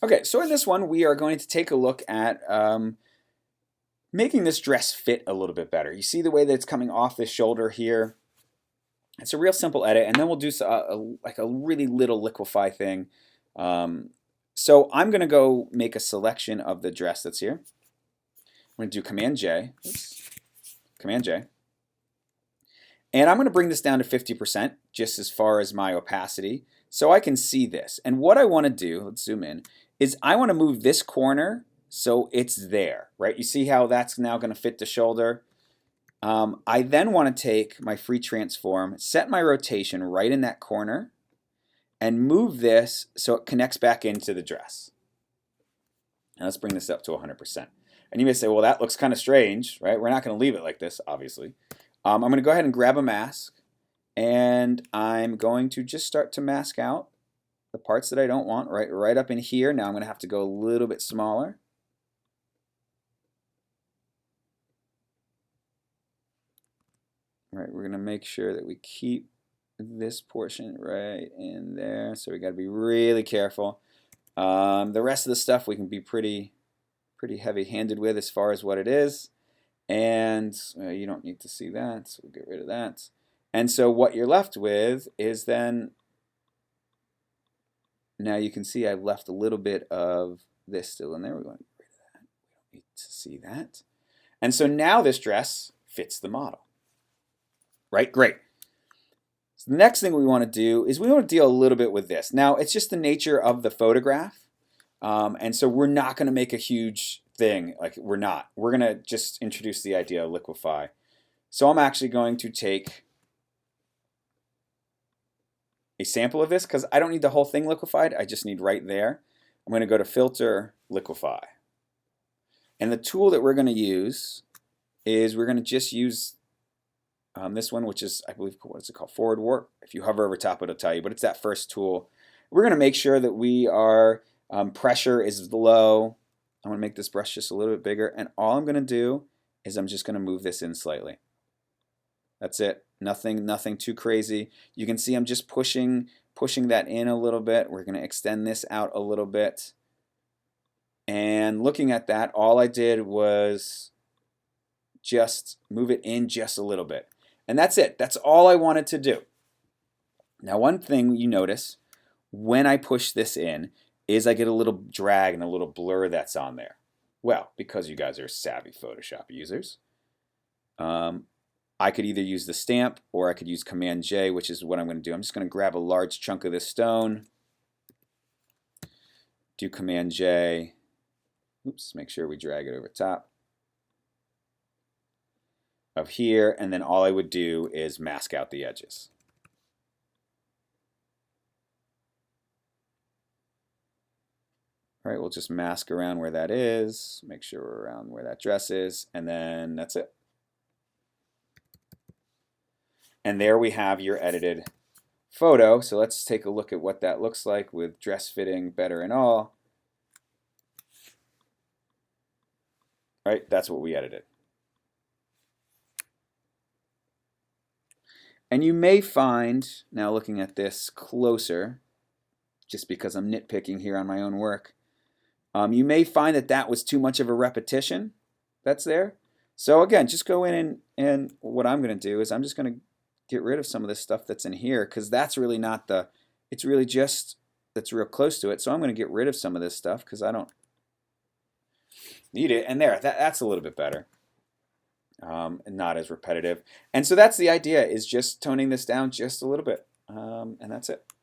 Okay, so in this one, we are going to take a look at making this dress fit a little bit better. You see the way that it's coming off the shoulder here? It's a real simple edit, and then we'll do like a really little liquefy thing. So I'm going to go make a selection of the dress that's here. I'm going to do Command J, Command J, and I'm going to bring this down to 50% just as far as my opacity so I can see this. And what I want to do, let's zoom in, is I want to move this corner so it's there, right? You see how that's now going to fit the shoulder? I then want to take my free transform, set my rotation right in that corner, and move this so it connects back into the dress. Now let's bring this up to 100%. And you may say, well, that looks kind of strange, right? We're not going to leave it like this, obviously. I'm going to go ahead and grab a mask, and I'm going to just start to mask out the parts that I don't want right up in here. Now I'm going to have to go a little bit smaller. All right, we're going to make sure that we keep this portion right in there. So we got to be really careful. The rest of the stuff we can be pretty heavy-handed with as far as what it is. And you don't need to see that, so we'll get rid of that. And so what you're left with is then, now you can see I've left a little bit of this still in there. We want to get rid of that. We don't need to see that. And so now this dress fits the model. Right? Great. So the next thing we want to do is we want to deal a little bit with this. Now, it's just the nature of the photograph. And so we're not going to make a huge thing. Like, we're not. We're going to just introduce the idea of liquefy. So I'm actually going to take a sample of this because I don't need the whole thing liquefied. I just need right there. I'm going to go to Filter, Liquefy. And the tool that we're going to use is we're going to just use this one, which is, I believe, what is it called? Forward Warp. If you hover over top, it'll tell you. But it's that first tool. We're going to make sure that we are pressure is low. I'm going to make this brush just a little bit bigger. And all I'm going to do is I'm just going to move this in slightly. That's it. Nothing too crazy. You can see I'm just pushing that in a little bit. We're going to extend this out a little bit. And looking at that, all I did was just move it in just a little bit. And that's it. That's all I wanted to do. Now, one thing you notice when I push this in is I get a little drag and a little blur that's on there. Well, because you guys are savvy Photoshop users, I could either use the stamp or I could use Command J, which is what I'm going to do. I'm just going to grab a large chunk of this stone, do Command J, oops, make sure we drag it over top of here, and then all I would do is mask out the edges. All right, we'll just mask around where that is, make sure we're around where that dress is, and then that's it. And there we have your edited photo. So let's take a look at what that looks like with dress fitting better and all. All right, that's what we edited. And you may find, now looking at this closer, just because I'm nitpicking here on my own work, you may find that that was too much of a repetition that's there. So again, just go in and what I'm going to do is I'm just going to get rid of some of this stuff that's in here because that's really not the, it's really just, that's real close to it. So I'm going to get rid of some of this stuff because I don't need it. And there, that's a little bit better. And not as repetitive. And so that's the idea, is just toning this down just a little bit. And that's it.